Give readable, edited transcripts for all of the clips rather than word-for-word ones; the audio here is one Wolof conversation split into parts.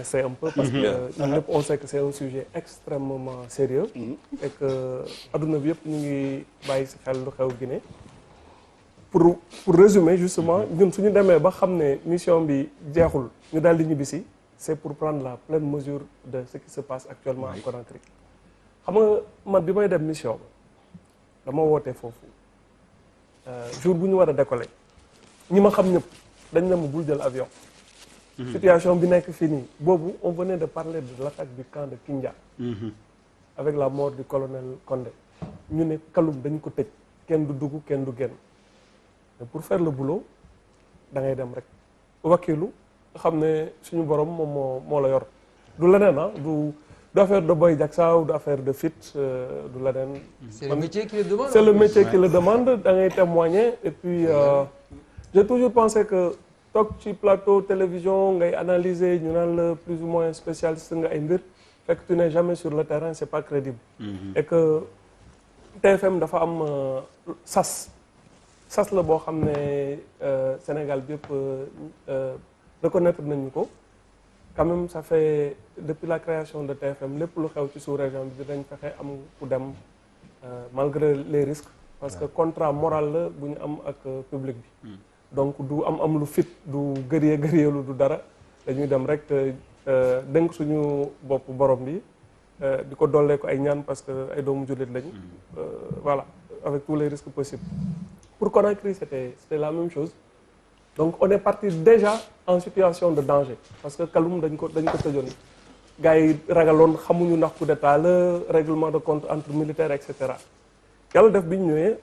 c'est un peu parce que ñun ñëpp on sait que c'est un sujet extrêmement sérieux et que adduna bi yëpp ñu ngi bàyyi si xel lu xew Guinée. pour résumer justement ñun suñu demee ba xam ne mission bi jeexul ñu daal di ñibbisi c'est pour prendre la pleine mesure de ce qui se passe actuellement en Conakry. xam nga man bi may dem mission dama woote foofu jour bu ñu war a décoller ñi ma xam ñëpp dañ ne ma bul jël avion. situation bi nekk fii nii boobu on venait de parler de l'attaque du camp de Kindia. avec la mort du colonel Condé. ñu ne Kaloum dañ ko tëj kenn du dugg kenn du génn. pour faire le boulot da ngay dem rek wakilu nga xam ne suñu borom moom moo la yor du leneen du affaire de boy jagsaaw du affaire de fit du leneen. c'est le métier qui le demande. c'est le métier qui le demande da ngay témoigner et puis j'ai toujours pensé que toog ci plateau télévision ngay analyser ñu naan la plus ou moins spécialiste nga ay mbir fekk tu n'es jamais sur le terrain c'est pas crédible. Et que TFM dafa am sas la boo xam ne Sénégal bi yëpp reconnaître nañu ko quand même ça fait depuis la création de TFM lépp lu xew ci sous-région bi dinañ fexe am ku dem malgré les risques parce que contrat moral la bu ñu am ak public bi donc du am lu fit du gëreelu du dara dañuy dem rek dénk suñu bopp borom bi di ko dollee ko ay ñaan parce que ay doomu jullit lañu voilà avec tous les risques possibles. Pour Conakry, c'était la même chose. Donc on est parti déjà en situation de danger parce que Kaloum dañ ko tëjoon gars yi ragaloon xamuñu ndax coup d'état la règlement de compte entre militaires et cetera. Yàlla def bi ñu ñëwee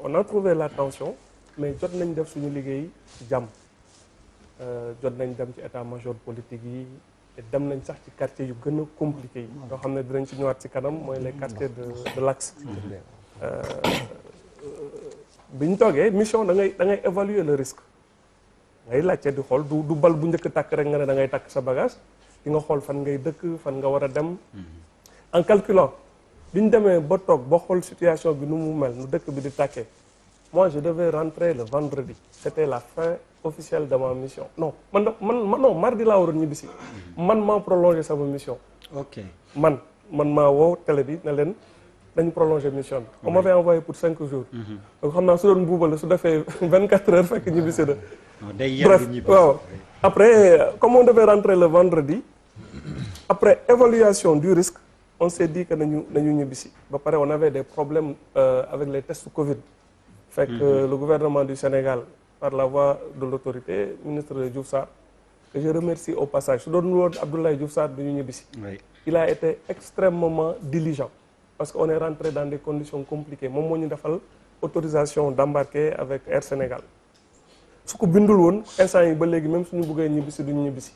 on a trouvé la tension mais jot nañ def suñu liggéey ci jàmm jot nañ dem ci état-major politique yi te dem nañ sax ci quartier yu gën a compliqué yi. yoo xam ne dinañ ci ñëwaat ci kanam mooy les quartiers de l'axe. bi ñu toogee mission da ngay évaluer le risque ngay laajte di xool du bal bu njëkk takk rek nga ne da ngay takk sa bagage di nga xool fan ngay dëkk fan nga war a dem en calculant bi ñu demee ba toog ba xool situation bi nu mu mel nu dëkk bi di tàkkee moi je devais rentrer le vendredi c'était la fin officielle de ma mission non non mardi laa waroon ñibbisi man maa prolongé sama mission man maa woo télé bi ne leen dañu prolongé mission bi. on m'avait envoyé pour 5 jours. donc xam naa su doon buuba la su defee 24 heures fekk ñibbisi na. bref waaw après comme on devait rentrer le vendredi après évaluation du risque on s'est dit que nañu ñibbisi ba pare on avait des problèmes avec les tests Covid. fekk le gouvernement du Sénégal par la voix de l'autorité ministre Diouf Sarr que je remercie au passage su doon woon Abdoulaye Diouf Sarr dañu ñibbisi. il a été extrêmement diligent. parce qu'on est rentré dans des conditions compliquées moom moo ñu defal autorisation d'embarquer avec Air Sénégal su ko bindul woon instant yi ba léegi même suñu bëggee ñibbisi duñu ñibbisi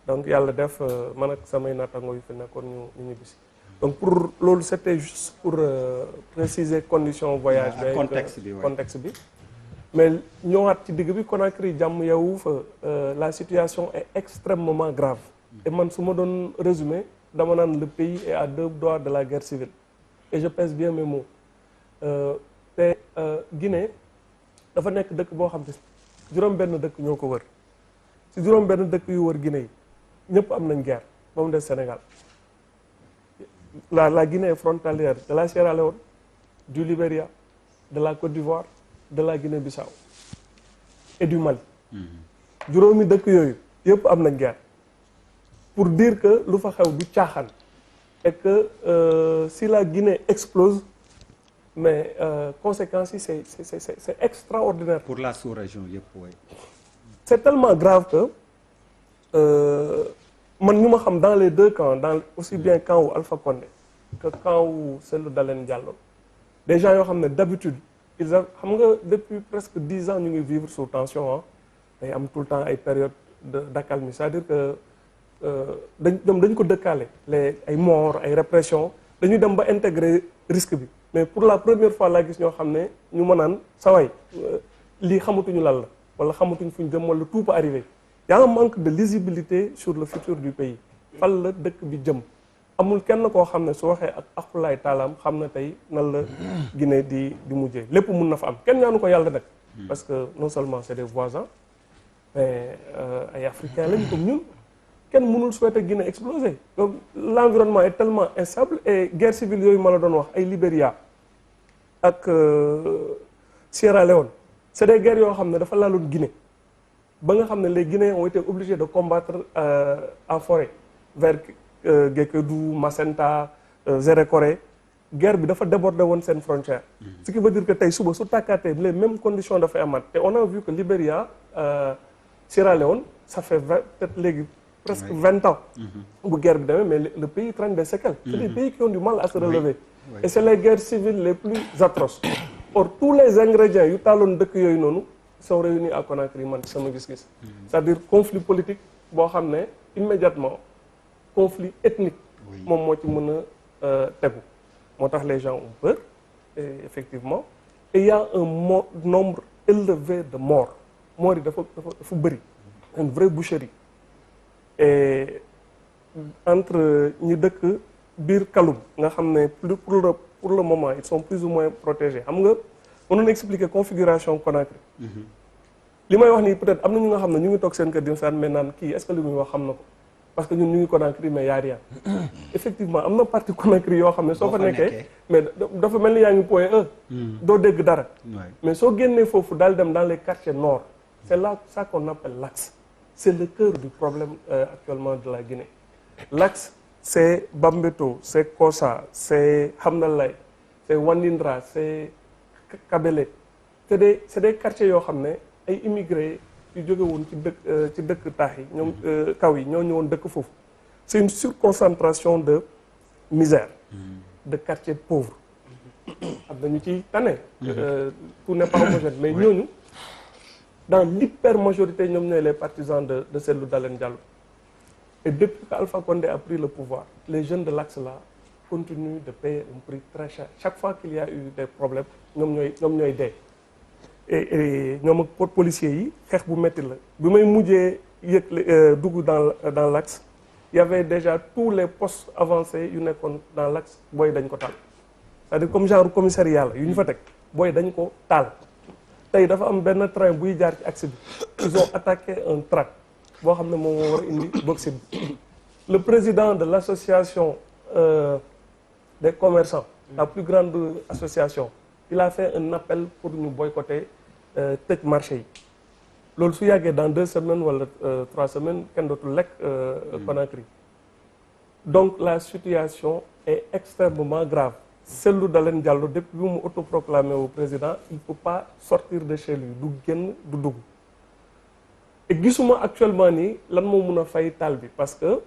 donc yàlla def man ak samay naataango yu fi nekkoon ñu ñibbisi donc pour loolu c'était juste pour préciser conditions voyage bi contexte bi mais ñëwaat ci digg bi Conakry jàmm yow fa la situation est extrêmement grave et man su ma doon résumer dama naan le pays est à 2 doigts de la guerre civile et je pèse bien mes mots te Guinée dafa nekk dëkk boo xam ne juróom-benn dëkk ñoo ko wër si juróom-benn dëkk yu wër Guinée yi ñëpp am nañ guerre ba mu des Sénégal la Guinée est frontalière de la Sierra Leone du Libéria de la Côte d'Ivoire de la Guinée-Bissau et du Mali juróomi dëkk yooyu yëpp am nañ guerre pour dire que lu fa xew du caaxaan et que si la Guinée explose mais conséquences yi c'est extraordinaire. pour la sous-région yëpp oui. c'est tellement grave que man ñu ma xam dans les 2 camps dans aussi bien camp wu Alpha Condé que camp wu Cellou Dalein Diallo des gens yoo xam ne d'habitude ils xam nga depuis presque 10 ans ñu ngi vivre sous tension day am tout le temps ay période d'accalmie c'est-à-dire que dañ ko dëkkaale ay mort ay répression dañuy dem ba intégrer risque bi mais pour la première fois laa gis ñoo xam ne ñu mën naan saway lii xamatuñu lan la wala xamatuñ fu ñu dem wala tout peut arriver y a un manque de lisibilité sur le futur du pays fan la dëkk bi jëm amul kenn koo xam ne su waxee ak aqulaay taalaam xam na tey nan la Guinée di mujjee lépp mun na fa am kenn ñaanu ko yàlla nag parce que non seulement c'est des voisins mais ay africains lañ comme ñun kenn mënul souhaiter Guinée exploser. Donc l'environnement est tellement instable et guerre civile yooyu ma la doon wax ay Libéria ak Sierra Leone c'est des guerres yoo xam ne dafa laaloon Guinée ba nga xam ne les Guinéens ont été obligés de combattre en forêt vers Guékédou, Macenta, Zérékoré. Guerre bi dafa déborder woon seen frontière. Ce qui veut dire que tey suba su tàkkaatee les mêmes conditions dafay amaat et on a vu que Libéria Sierra Leone ça fait peut-être léegi presque 20 ans bu guerre bi demee mais le pays traîne des séquelles. C'est des pays qui ont du mal à se relever. Oui. Et c'est les guerres civiles les plus atroces. Or tous les ingrédients yu taaloon dëkk yooyu noonu sont réunis à Conakry man sama gis-gis. C'est-à-dire conflit politique boo xam ne immédiatement conflit ethnique moom moo ci mën a tegu. moo tax les gens ont peur et effectivement et il y a un nombre élevé de morts morts yi dafa bëri une vraie boucherie et entre ñi dëkk biir Kaloum nga xam ne pour le moment ils sont plus ou moins protégés xam nga mënoon expliquer configuration Conakry li may wax nii peut-être am na ñu nga xam ne ñu ngi toog seen kër di saan mais naan kii est-ce que li muy wax xam na ko parce que ñun ñu ngi Conakry mais y a rien effectivement am na partie Conakry yoo xam ne soo fa nekkee mais dafa mel ni yaa ngi Point E doo dégg dara mais soo génnee foofu daal dem dans les quartiers nord c'est là ça qu'on appelle l'axe c'est le cœur du problème actuellement de la Guinée l'axe c'est Bambeto c'est Kossa c'est Hamdalay c'est Wandindra c'est Kabele c'est des quartiers yoo xam ne ay immigrés yu jóge woon ci dëkk taax yi ñoom kaw yi ñoo ñëwoon dëkk foofu c'est une surconcentration de misère de quartiers pauvres am na ñu ci tane tout n'est pas homogène mais ñooñu dans l'hypermajorité ñoom ñooy les partisans de Cellou Dalein Diallo et depuis que Alpha Condé a pris le pouvoir les jeunes de l'axe là continuent de payer un prix très cher chaque fois qu'il y a eu des problèmes ñoom ñooy dee et ñoom ak policiers yi xeex bu métti la bi may mujjee yëg dugg dans l'axe il y avait déjà tous les postes avancés yu nekkoon dans l'axe booy dañ ko taal c'est-à-dire comme genre commissariat la yu ñu fa teg booy dañ ko taal tey dafa am benn train buy jaar ci axe bi ils ont attaqué un train boo xam ne moom moo war a indi bauxite bi le président de l'association des commerçants la plus grande association il a fait un appel pour ñu boycotter tëj marché yi loolu su yàggee dans 2 semaines wala 3 semaines kenn dootul lekk Conakry donc la situation est extrêmement grave Cellou Dalein Diallo depuis bi mu autoproclamé au président il peut pas sortir de chez lui du génn du dugg et gisuma actuellement nii lan moo mun a fay taal bi parce que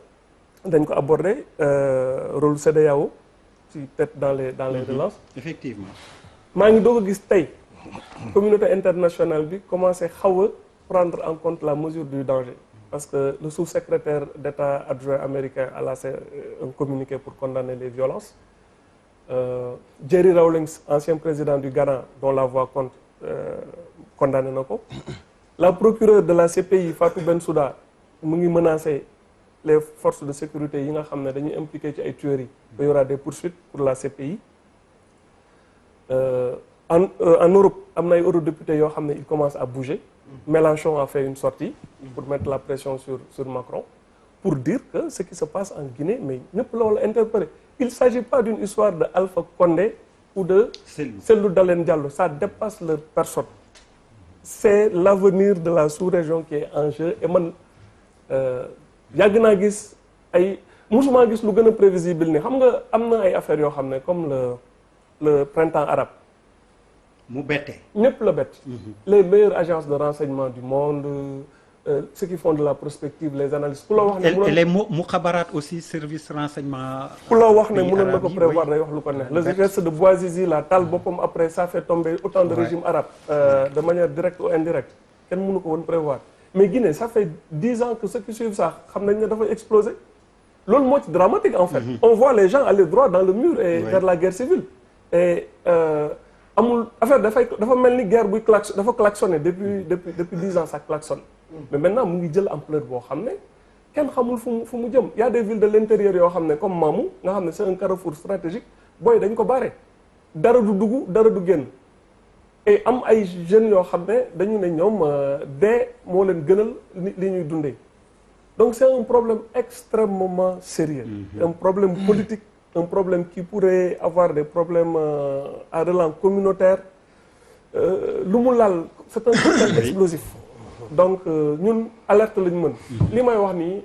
dañ ko aborder rôle CEDEAO ci peut-être dans les relances effectivement maa ngi doog a gis tey communauté internationale bi commencé xaw a prendre en compte la mesure du danger parce que le sous-secrétaire d'État adjoint américain a lancé un communiqué pour condamner les violences Jerry Rawlings ancien président du Ghana dont la voix compte condamné na ko la procureure de la CPI Fatou Bensouda mu ngi menacer les forces de sécurité yi nga xam ne dañuy impliqué ci ay tueries il y aura des poursuites pour la CPI en Europe am na ay eurodéputés yoo xam ne ils commencent à bouger Mélenchon a fait une sortie pour mettre la pression sur Macron pour dire que ce qui se passe en Guinée mais ñëpp loolu interpellé il s'agit pas d'une histoire de Alpha Condé ou de Cellou Dalein Diallo ça dépasse leur personne c'est l'avenir de la sous-région qui est en jeu et man yàgg naa gis ay musuma gis lu gën a prévisible ni xam nga am na ay affaires yoo xam ne comme le printemps arabe mu bette ñëpp la bett les meilleures agences de renseignement du monde ceux qui font de la prospective les analystes ku la wax ne et les muxabaraat aussi service renseignement ku la wax ne mënoon na ko prévoir day wax lu ko neex le geste de Bouazizi la taal boppam après ça fait tomber autant de régimes arabes de manière directe ou indirecte kenn mënu ko woon prévoir mais Guinée ça fait 10 ans que ceux qui suivent ça xam nañ ne dafay exploser loolu moo ci dramatique en fait on voit les gens aller droit dans le mur et vers la guerre civile et amul affaire dafa mel ni guerre buy dafa klaxonné depuis 10 ans ça klaxonne mais maintenant mu ngi jël ampleur boo xam ne kenn xamul fu mu jëm y a des villes de l'intérieur yoo xam ne comme Mamou nga xam ne c'est un carrefour stratégique booy dañ ko bare dara du dugg dara du génn et am ay jeunes yoo xam ne dañu ne ñoom dee moo leen gënal li ñuy dundee Donc c'est un problème extrêmement sérieux, un problème politique, un problème qui pourrait avoir des problèmes à relance communautaire. Lu mu laal c'est un cocktail explosif. Donc ñun alerte lañu mën. li may wax nii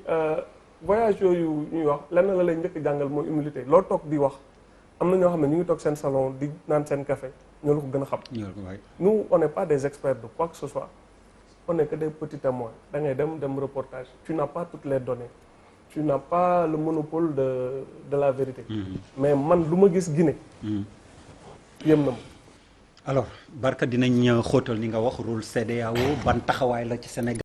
voyage yooyu ñuy wax lenn la lay njëkk jàngal mooy humilité loo toog di wax am na ñoo xam ne ñu ngi toog seen salon di naan seen café ñoo la ko gën a xam. Nous on n'est pas des experts de quoi que ce soit. On n'est que des petits témoins da ngay dem reportage tu n'as pas toutes les données tu n'as pas le monopole de la vérité. Mais man lu ma gis Guinée. yëm na ma. alors Barka dinañ xóotal ni nga wax rôle CEDEAO ban taxawaay la ci Sénégal.